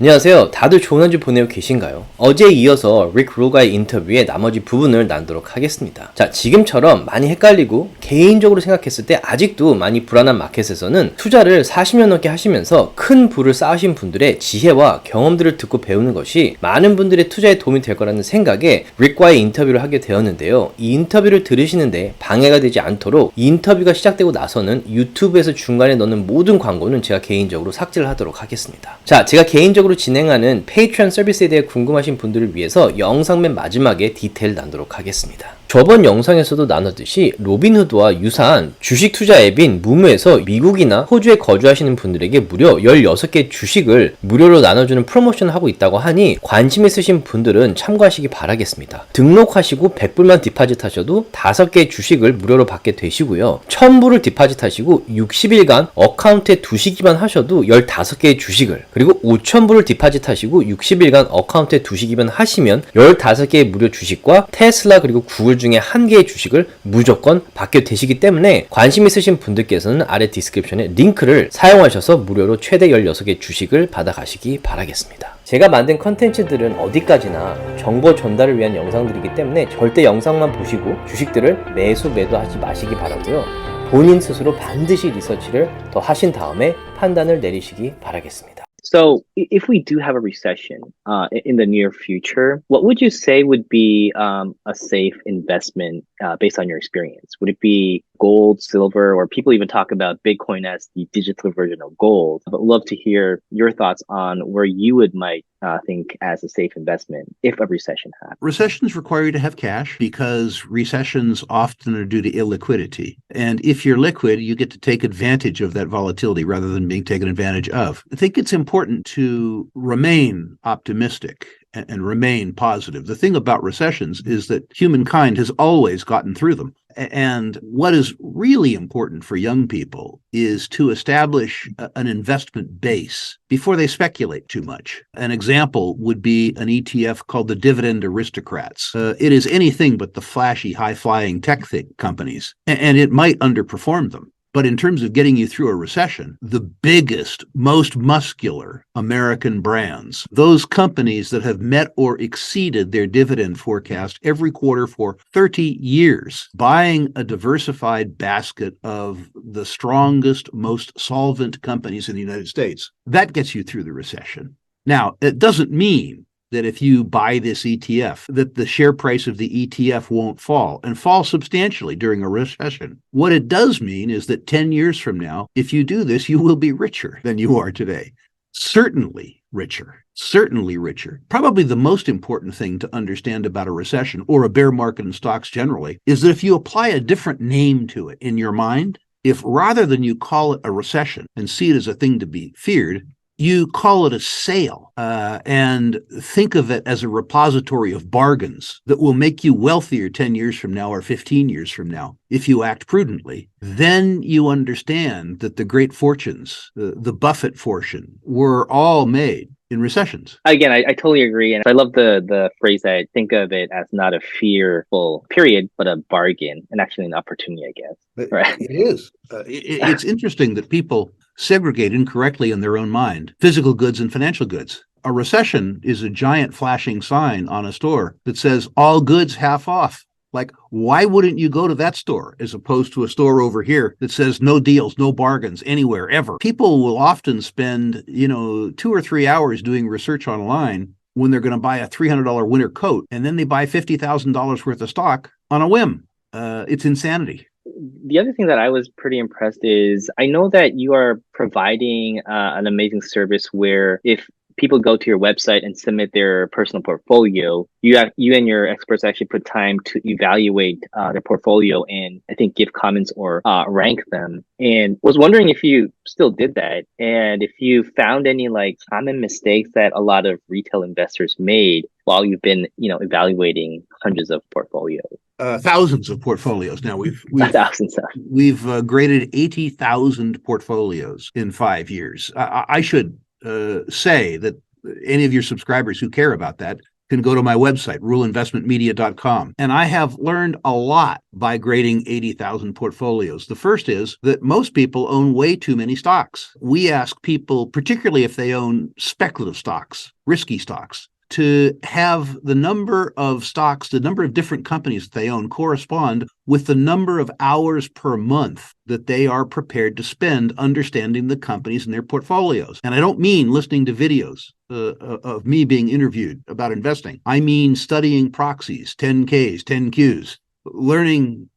안녕하세요. 다들 좋은 한 주 보내고 계신가요? 어제에 이어서 릭 루가의 인터뷰의 나머지 부분을 나누도록 하겠습니다. 자, 지금처럼 많이 헷갈리고 개인적으로 생각했을 때 아직도 많이 불안한 마켓에서는 투자를 40년 넘게 하시면서 큰 부를 쌓으신 분들의 지혜와 경험들을 듣고 배우는 것이 많은 분들의 투자에 도움이 될 거라는 생각에 릭과의 인터뷰를 하게 되었는데요. 이 인터뷰를 들으시는데 방해가 되지 않도록 이 인터뷰가 시작되고 나서는 유튜브에서 중간에 넣는 모든 광고는 제가 개인적으로 삭제를 하도록 하겠습니다. 자, 제가 개인적으로 진행하는 페이트리온 서비스에 대해 궁금하신 분들을 위해서 영상 맨 마지막에 디테일 나누도록 하겠습니다. 저번 영상에서도 나눴듯이 로빈후드와 유사한 주식 투자 앱인 무무에서 미국이나 호주에 거주하시는 분들에게 무려 16개 주식을 무료로 나눠주는 프로모션을 하고 있다고 하니 관심 있으신 분들은 참고하시기 바라겠습니다. 등록하시고 100불만 디파짓 하셔도 5개의 주식을 무료로 받게 되시고요. 1000불을 디파짓 하시고 60일간 어카운트에 두시기만 하셔도 15개의 주식을, 그리고 5000불을 디파짓 하시고 60일간 어카운트에 두시기만 하시면 15개의 무료 주식과 테슬라 그리고 구글 중에 한 개의 주식을 무조건 받게 되시기 때문에 관심 있으신 분들께서는 아래 디스크립션에 링크를 사용하셔서 무료로 최대 16개 주식을 받아가시기 바라겠습니다. 제가 만든 컨텐츠들은 어디까지나 정보 전달을 위한 영상들이기 때문에 절대 영상만 보시고 주식들을 매도하지 마시기 바라고요. 본인 스스로 반드시 리서치를 더 하신 다음에 판단을 내리시기 바라겠습니다. So if we do have a recession in the near future, what would you say would be a safe investment based on your experience? Would it be gold, silver, or people even talk about Bitcoin as the digital version of gold? But love to hear your thoughts on where you might think as a safe investment if a recession happens. Recessions require you to have cash because recessions often are due to illiquidity. And if you're liquid, you get to take advantage of that volatility rather than being taken advantage of. I think it's important to remain optimistic and remain positive. The thing about recessions is that humankind has always gotten through them. And what is really important for young people is to establish an investment base before they speculate too much. An example would be an ETF called the Dividend Aristocrats. It is anything but the flashy, high-flying tech companies, and it might underperform them. But in terms of getting you through a recession, the biggest, most muscular American brands, those companies that have met or exceeded their dividend forecast every quarter for 30 years, buying a diversified basket of the strongest, most solvent companies in the United States, that gets you through the recession. Now, it doesn't mean that if you buy this ETF, that the share price of the ETF won't fall and fall substantially during a recession. What it does mean is that 10 years from now, if you do this, you will be richer than you are today. Certainly richer. Certainly richer. Probably the most important thing to understand about a recession or a bear market in stocks generally is that if you apply a different name to it in your mind, if rather than you call it a recession and see it as a thing to be feared, you call it a sale and think of it as a repository of bargains that will make you wealthier 10 years from now or 15 years from now if you act prudently. Then you understand that the great fortunes, the Buffett fortune, were all made in recessions. Again, I totally agree. And I love the phrase that I think of it as not a fearful period, but a bargain and actually an opportunity, I guess. Right? It is. It's interesting that people segregate incorrectly in their own mind physical goods and financial goods. A recession is a giant flashing sign on a store that says all goods half off. Like, why wouldn't you go to that store as opposed to a store over here that says no deals, no bargains anywhere, ever? People will often spend, 2 or 3 hours doing research online when they're going to buy a $300 winter coat, and then they buy $50,000 worth of stock on a whim. It's insanity. The other thing that I was pretty impressed is I know that you are providing an amazing service where if people go to your website and submit their personal portfolio, you and your experts actually put time to evaluate their portfolio and I think give comments or rank them. And was wondering if you still did that and if you found any common mistakes that a lot of retail investors made while you've been evaluating hundreds of portfolios. Thousands of portfolios. Now we've graded 80,000 portfolios in 5 years. I should say that any of your subscribers who care about that can go to my website, ruleinvestmentmedia.com. And I have learned a lot by grading 80,000 portfolios. The first is that most people own way too many stocks. We ask people, particularly if they own speculative stocks, risky stocks, to have the number of stocks, the number of different companies that they own correspond with the number of hours per month that they are prepared to spend understanding the companies in their portfolios. And I don't mean listening to videos of me being interviewed about investing. I mean studying proxies, 10Ks, 10Qs, learning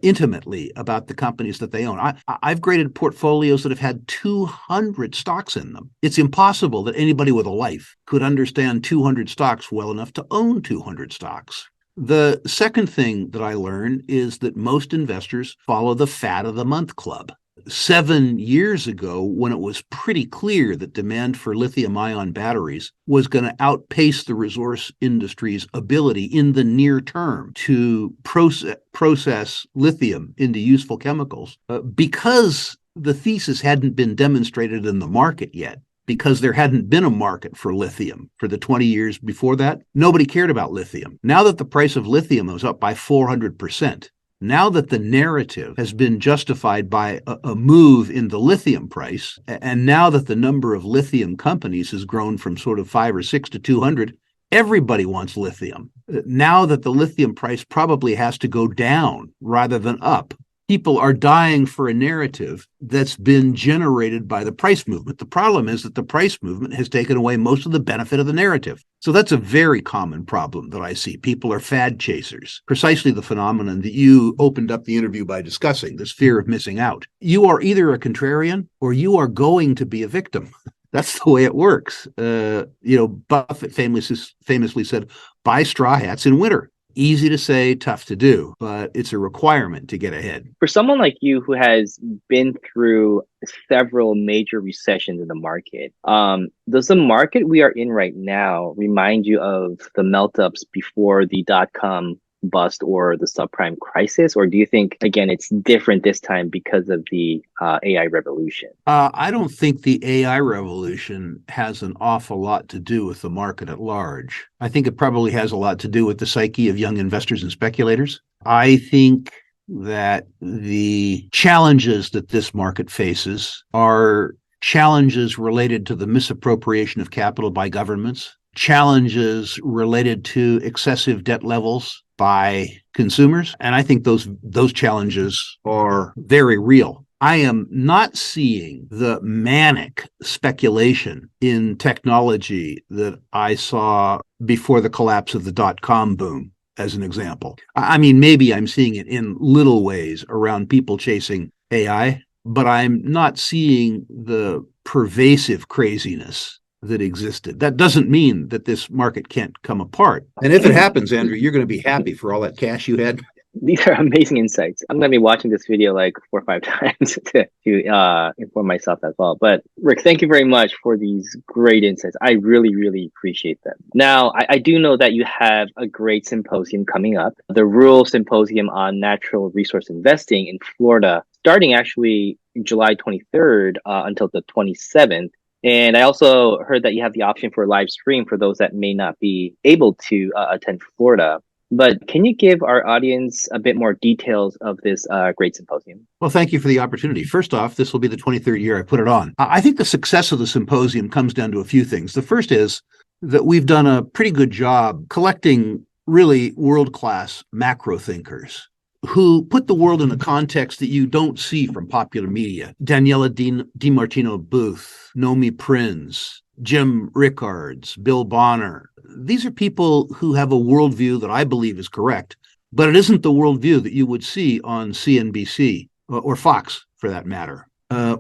intimately about the companies that they own. I've graded portfolios that have had 200 stocks in them. It's impossible that anybody with a life could understand 200 stocks well enough to own 200 stocks. The second thing that I learned is that most investors follow the fat of the month club. 7 years ago, when it was pretty clear that demand for lithium-ion batteries was going to outpace the resource industry's ability in the near term to process lithium into useful chemicals, because the thesis hadn't been demonstrated in the market yet, because there hadn't been a market for lithium for the 20 years before that, nobody cared about lithium. Now that the price of lithium was up by 400%, now that the narrative has been justified by a move in the lithium price, and now that the number of lithium companies has grown from sort of 5 or 6 to 200, everybody wants lithium. Now that the lithium price probably has to go down rather than up, people are dying for a narrative that's been generated by the price movement. The problem is that the price movement has taken away most of the benefit of the narrative. So that's a very common problem that I see. People are fad chasers, precisely the phenomenon that you opened up the interview by discussing, this fear of missing out. You are either a contrarian or you are going to be a victim. That's the way it works. Buffett famously said, buy straw hats in winter. Easy to say, tough to do, but it's a requirement to get ahead. For someone like you who has been through several major recessions in the market, does the market we are in right now remind you of the meltups before the dot-com bust or the subprime crisis? Or do you think, again, it's different this time because of the AI revolution? I don't think the AI revolution has an awful lot to do with the market at large. I think it probably has a lot to do with the psyche of young investors and speculators. I think that the challenges that this market faces are challenges related to the misappropriation of capital by governments, challenges related to excessive debt levels by consumers. And I think those challenges are very real. I am not seeing the manic speculation in technology that I saw before the collapse of the dot-com boom, as an example. I mean, maybe I'm seeing it in little ways around people chasing AI, but I'm not seeing the pervasive craziness that existed. That doesn't mean that this market can't come apart. And if it happens, Andrew, you're going to be happy for all that cash you had. These are amazing insights. I'm going to be watching this video like 4 or 5 times to inform myself as well. But Rick, thank you very much for these great insights. I really, really appreciate them. Now, I do know that you have a great symposium coming up, the Rural Symposium on Natural Resource Investing in Florida, starting actually July 23rd until the 27th. And I also heard that you have the option for a live stream for those that may not be able to attend Florida. But can you give our audience a bit more details of this great symposium? Well, thank you for the opportunity. First off, this will be the 23rd year I put it on. I think the success of the symposium comes down to a few things. The first is that we've done a pretty good job collecting really world-class macro thinkers who put the world in a context that you don't see from popular media. Daniela DiMartino Booth, Nomi Prinz, Jim Rickards, Bill Bonner. These are people who have a worldview that I believe is correct, but it isn't the worldview that you would see on CNBC or Fox, for that matter.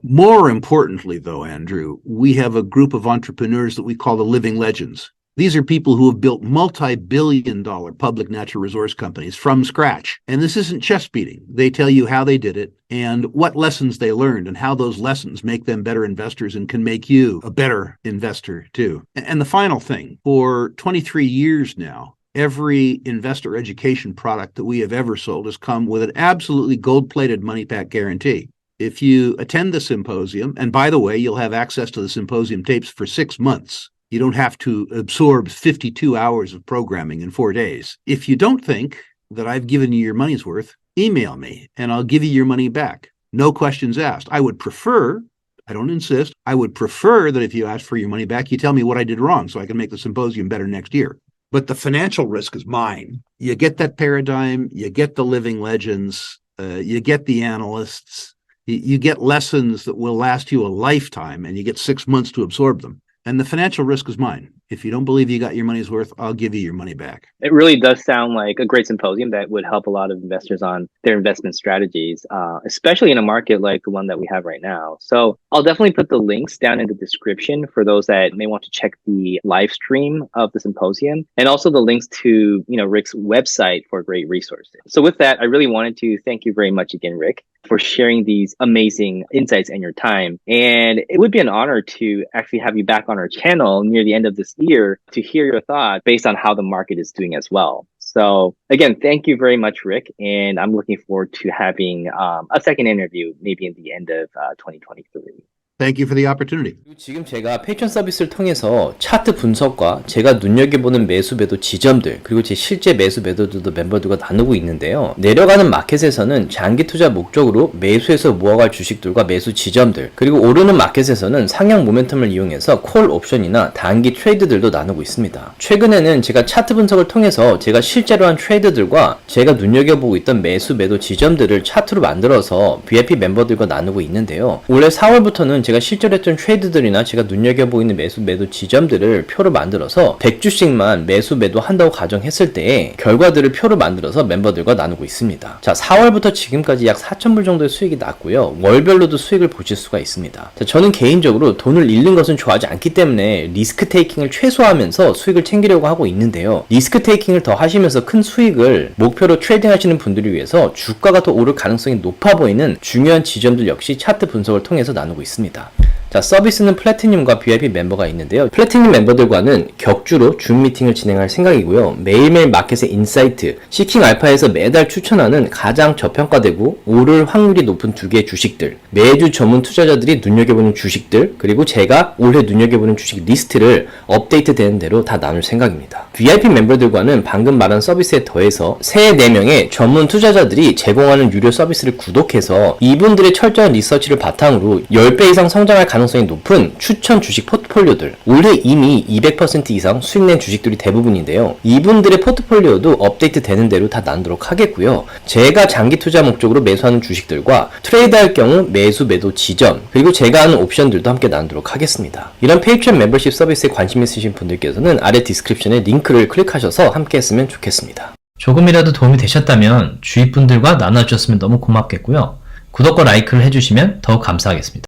More importantly, though, Andrew, we have a group of entrepreneurs that we call the living legends. These are people who have built multi-billion-dollar public natural resource companies from scratch. And this isn't chest beating. They tell you how they did it and what lessons they learned and how those lessons make them better investors and can make you a better investor too. And the final thing, for 23 years now, every investor education product that we have ever sold has come with an absolutely gold-plated money-back guarantee. If you attend the symposium, and by the way, you'll have access to the symposium tapes for 6 months. You don't have to absorb 52 hours of programming in 4 days. If you don't think that I've given you your money's worth, email me and I'll give you your money back. No questions asked. I would prefer, I don't insist, I would prefer that if you ask for your money back, you tell me what I did wrong so I can make the symposium better next year. But the financial risk is mine. You get that paradigm, you get the living legends, you get the analysts, you get lessons that will last you a lifetime, and you get 6 months to absorb them. And the financial risk is mine. If you don't believe you got your money's worth, I'll give you your money back. It really does sound like a great symposium that would help a lot of investors on their investment strategies, especially in a market like the one that we have right now. So I'll definitely put the links down in the description for those that may want to check the live stream of the symposium, and also the links to, Rick's website for great resources. So with that, I really wanted to thank you very much again, Rick, for sharing these amazing insights and your time. And it would be an honor to actually have you back on our channel near the end of this year to hear your thoughts based on how the market is doing as well. So again, thank you very much, Rick. And I'm looking forward to having a second interview, maybe in the end of 2023. Thank you for the opportunity. 지금 제가 페이트런 서비스를 통해서 차트 분석과 제가 눈여겨보는 매수 매도 지점들, 그리고 제 실제 매수 매도들도 멤버들과 나누고 있는데요. 내려가는 마켓에서는 장기 투자 목적으로 매수해서 모아갈 주식들과 매수 지점들, 그리고 오르는 마켓에서는 상향 모멘텀을 이용해서 콜 옵션이나 단기 트레이드들도 나누고 있습니다. 최근에는 제가 차트 분석을 통해서 제가 실제로 한 트레이드들과 제가 눈여겨보고 있던 매수 매도 지점들을 차트로 만들어서 VIP 멤버들과 나누고 있는데요. 올해 4월부터는 제가 실제로 했던 트레이드들이나 제가 눈여겨보이는 매수 매도 지점들을 표로 만들어서 100주씩만 매수 매도 한다고 가정했을 때의 결과들을 표로 만들어서 멤버들과 나누고 있습니다. 자, 4월부터 지금까지 약 4,000불 정도의 수익이 났고요. 월별로도 수익을 보실 수가 있습니다. 자, 저는 개인적으로 돈을 잃는 것은 좋아하지 않기 때문에 리스크 테이킹을 최소화하면서 수익을 챙기려고 하고 있는데요. 리스크 테이킹을 더 하시면서 큰 수익을 목표로 트레이딩 하시는 분들을 위해서 주가가 더 오를 가능성이 높아 보이는 중요한 지점들 역시 차트 분석을 통해서 나누고 있습니다. 자, 서비스는 플래티늄과 VIP 멤버가 있는데요. 플래티늄 멤버들과는 격주로 줌 미팅을 진행할 생각이고요. 매일매일 마켓의 인사이트, 시킹 알파에서 매달 추천하는 가장 저평가되고 오를 확률이 높은 두 개의 주식들, 매주 전문 투자자들이 눈여겨보는 주식들, 그리고 제가 올해 눈여겨보는 주식 리스트를 업데이트 되는 대로 다 나눌 생각입니다. VIP 멤버들과는 방금 말한 서비스에 더해서 3-4명의 전문 투자자들이 제공하는 유료 서비스를 구독해서 이분들의 철저한 리서치를 바탕으로 10배 이상 성장할 가능성이 높은 추천 주식 포트폴리오들, 올해 이미 200% 이상 수익낸 주식들이 대부분인데요. 이분들의 포트폴리오도 업데이트 되는 대로 다 나누도록 하겠고요. 제가 장기 투자 목적으로 매수하는 주식들과 트레이드할 경우 매수 매도 지점, 그리고 제가 하는 옵션들도 함께 나누도록 하겠습니다. 이런 페이트리언 멤버십 서비스에 관심 있으신 분들께서는 아래 디스크립션에 링크를 클릭하셔서 함께 했으면 좋겠습니다. 조금이라도 도움이 되셨다면 주위 분들과 나눠주셨으면 너무 고맙겠고요. 구독과 라이크를 해주시면 더욱 감사하겠습니다.